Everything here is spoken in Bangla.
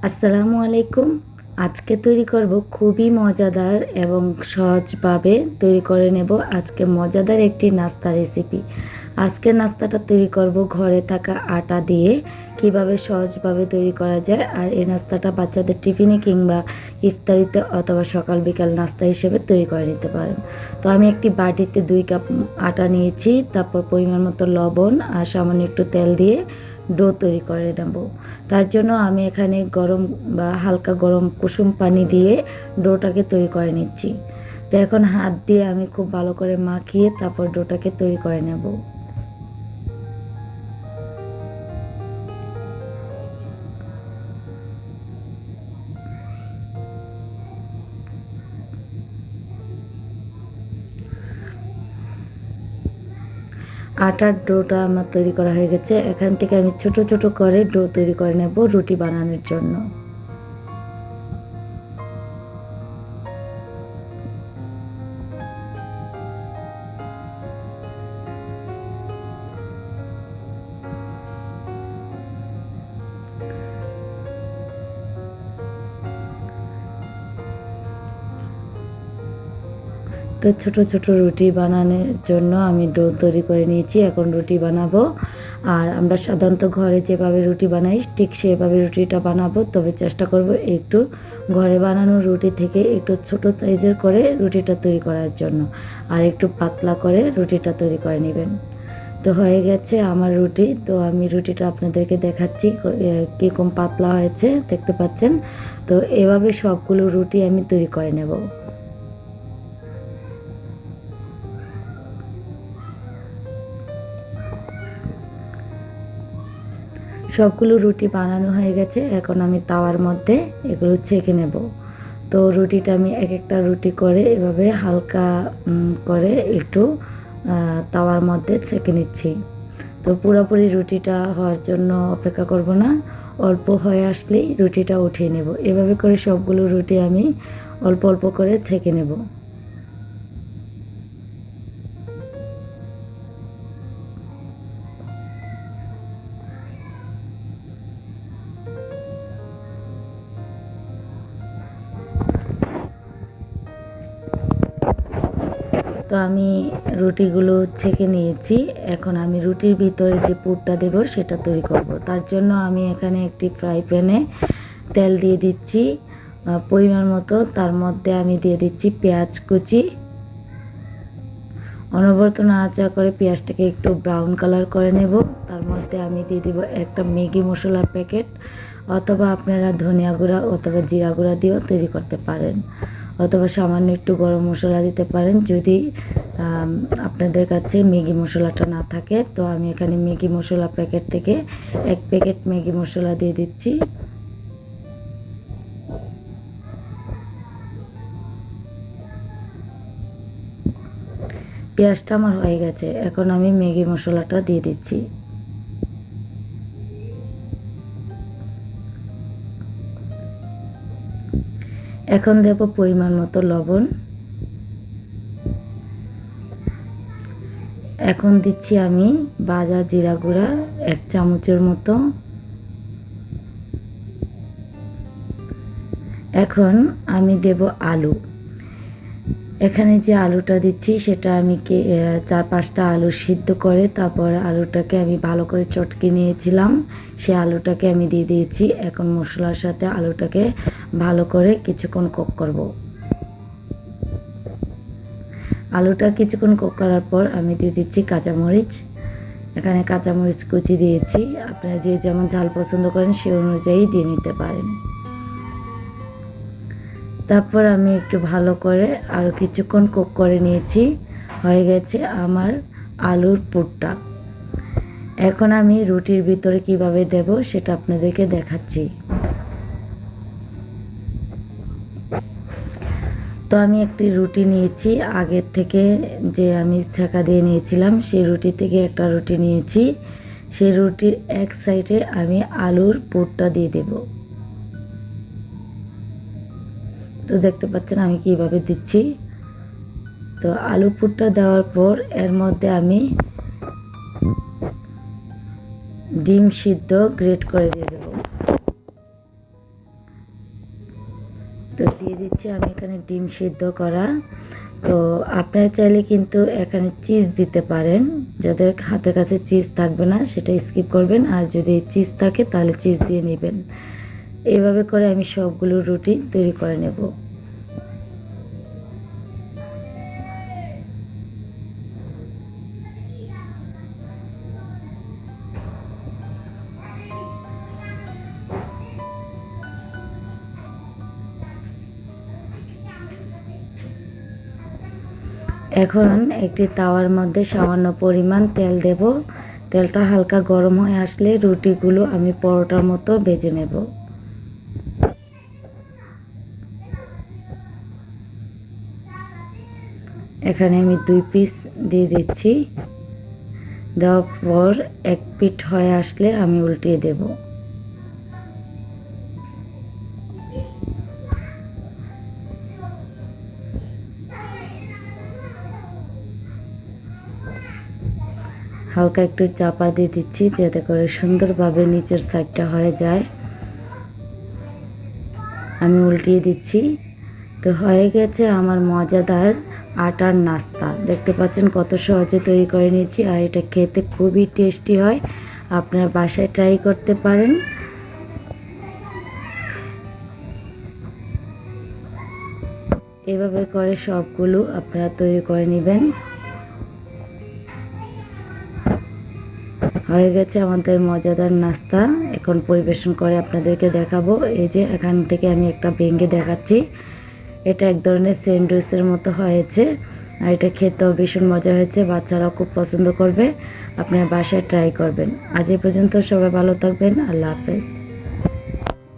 আসসালামু আলাইকুম। আজকে তৈরি করব খুবই মজাদার এবং সহজভাবে তৈরি করে নেব আজকে মজাদার একটি নাস্তা রেসিপি। আজকের নাস্তাটা তৈরি করব ঘরে থাকা আটা দিয়ে। কিভাবে সহজভাবে তৈরি করা যায় আর এই নাস্তাটা বাচ্চাদের টিফিনে কিংবা ইফতারিতে অথবা সকাল বিকাল নাস্তা হিসেবে তৈরি করে নিতে পারেন। তো আমি একটি বাটিতে 2 কাপ আটা নিয়েছি, তারপর পরিমাণ মতো লবণ আর সামান্য একটু তেল দিয়ে ডো তৈরি করে নেব। তার জন্য আমি এখানে গরম বা হালকা গরম কুসুম পানি দিয়ে ডোটাকে তৈরি করে নিচ্ছি। তো এখন হাত দিয়ে আমি খুব ভালো করে মাখিয়ে তারপর ডোটাকে তৈরি করে নেব। আটার ডোটা আমার তৈরি করা হয়ে গেছে। এখান থেকে আমি ছোট ছোট করে ডো তৈরি করে নেব রুটি বানানোর জন্য। তো ছোট ছোট রুটি বানানোর জন্য আমি ডো তৈরি করে নিয়েছি। এখন রুটি বানাবো। আর আমরা সাধারণত ঘরে যেভাবে রুটি বানাই ঠিক সেভাবে রুটিটা বানাবো, তবে চেষ্টা করব একটু ঘরে বানানো রুটি থেকে একটু ছোট সাইজের করে রুটিটা তৈরি করার জন্য, আর একটু পাতলা করে রুটিটা তৈরি করে নেবেন। তো হয়ে গেছে আমার রুটি। তো আমি রুটিটা আপনাদেরকে দেখাচ্ছি কীরকম পাতলা হয়েছে, দেখতে পাচ্ছেন। তো এভাবে সবগুলো রুটি আমি তৈরি করে নেব। সবগুলো রুটি বানানো হয়ে গেছে। এখন আমি তাওয়ার মধ্যে এগুলো ছেঁকে নেব। তো রুটিটা আমি এক একটা রুটি করে এভাবে হালকা করে একটু তাওয়ার মধ্যে ছেঁকে নিচ্ছি। তো পুরোপুরি রুটিটা হওয়ার জন্য অপেক্ষা করব না, অল্প হয়ে আসলেই রুটিটা উঠিয়ে নেব। এভাবে করে সবগুলো রুটি আমি অল্প অল্প করে ছেঁকে নেব। তো আমি রুটিগুলো ছেঁকে নিয়েছি। এখন আমি রুটির ভিতরে যে পুরটা দেব সেটা তৈরি করব। তার জন্য আমি এখানে একটি ফ্রাই প্যানে তেল দিয়ে দিচ্ছি পরিমাণ মতো। তার মধ্যে আমি দিয়ে দিচ্ছি পেঁয়াজ কুচি। অনবরত নাড়াচাড়া করে পেঁয়াজটাকে একটু ব্রাউন কালার করে নেব। তার মধ্যে আমি দিয়ে দিব একটা ম্যাগি মশলার প্যাকেট, অথবা আপনারা ধনিয়া গুঁড়া অথবা জিরা গুঁড়া দিয়েও তৈরি করতে পারেন, অথবা সামান্য একটু গরম মশলা দিতে পারেন যদি আপনাদের কাছে ম্যাগি মশলাটা না থাকে। তো আমি এখানে ম্যাগি মশলা প্যাকেট থেকে 1 প্যাকেট ম্যাগি মশলা দিয়ে দিচ্ছি। পেঁয়াজটা আমার হয়ে গেছে। এখন আমি ম্যাগি মশলাটা দিয়ে দিচ্ছি। এখন দেব পরিমাণ মতো লবণ। এখন দিচ্ছি আমি ভাজা জিরা গুঁড়া 1 চামচের মতো। এখন আমি দেব আলু। এখানে যে আলুটা দিচ্ছি সেটা আমি 4-5টা আলু সিদ্ধ করে তারপর আলুটাকে আমি ভালো করে চটকে নিয়েছিলাম, সে আলুটাকে আমি দিয়ে দিয়েছি। এখন মশলার সাথে আলুটাকে ভালো করে কিছুক্ষণ কুক করব। আলুটা কিছুক্ষণ কুক করার পর আমি দিয়ে দিচ্ছি কাঁচামরিচ। এখানে কাঁচামরিচ কুচি দিয়েছি, আপনারা যে যেমন ঝাল পছন্দ করেন সে অনুযায়ী দিয়ে নিতে পারেন। তারপর আমি একটু ভালো করে আরও কিছুক্ষণ কুক করে নিয়েছি। হয়ে গেছে আমার আলুর পুরটা। এখন আমি রুটির ভিতরে কিভাবে দেব সেটা আপনাদেরকে দেখাচ্ছি। তো আমি একটি রুটি নিয়েছি, আগের থেকে যে আমি ছেঁকা দিয়ে নিয়েছিলাম সেই রুটি থেকে একটা রুটি নিয়েছি। সেই রুটির এক সাইডে আমি আলুর পুরটা দিয়ে দেব। তো দেখতে পাচ্ছেন আমি কিভাবে দিচ্ছি। তো আলু পুরটা দেওয়ার পর এর মধ্যে আমি ডিম সিদ্ধ গ্রেট করে দিয়ে দেব। দিচ্ছি আমি এখানে ডিম সিদ্ধ করা। তো আপনারা চাইলে কিন্তু এখানে চিজ দিতে পারেন, যাদের হাতের কাছে চিজ থাকবে না সেটা স্কিপ করবেন, আর যদি চিজ থাকে তাহলে চিজ দিয়ে নেবেন। এইভাবে করে আমি সবগুলো রুটি তৈরি করে নেব। এখন একটি তাওয়ার মধ্যে সামান্য পরিমাণ তেল দেব। তেলটা হালকা গরম হয়ে আসলে রুটিগুলো আমি পরোটার মতো ভেজে নেব। এখানে আমি 2 পিস দিয়ে দিচ্ছি। দেওয়ার পর এক পিঠ হয়ে আসলে আমি উল্টিয়ে দেব। হালকা একটু চাপা দিয়ে দিচ্ছি যাতে করে সুন্দরভাবে নিচের সাইডটা হয়ে যায়। আমি উল্টিয়ে দিচ্ছি। তো হয়ে গেছে আমার মজাদার আটার নাস্তা। দেখতে পাচ্ছেন কত সহজে তৈরি করে নিয়েছি, আর এটা খেতে খুবই টেস্টি হয়। আপনারা বাসায় ট্রাই করতে পারেন। এভাবে করে সবগুলো আপনারা তৈরি করে নেবেন। হয়ে গেছে আমাদের মজাদার নাস্তা। এখন পরিবেশন করে আপনাদেরকে দেখাবো। এই যে এখান থেকে আমি একটা ভেঙে দেখাচ্ছি। এটা এক ধরনের স্যান্ডউইচের মতো হয়েছে, আর এটা খেতেও ভীষণ মজা হয়েছে। বাচ্চারাও খুব পছন্দ করবে। আপনারা বাসায় ট্রাই করবেন। আজ এই পর্যন্ত, সবাই ভালো থাকবেন। আল্লাহ হাফেজ।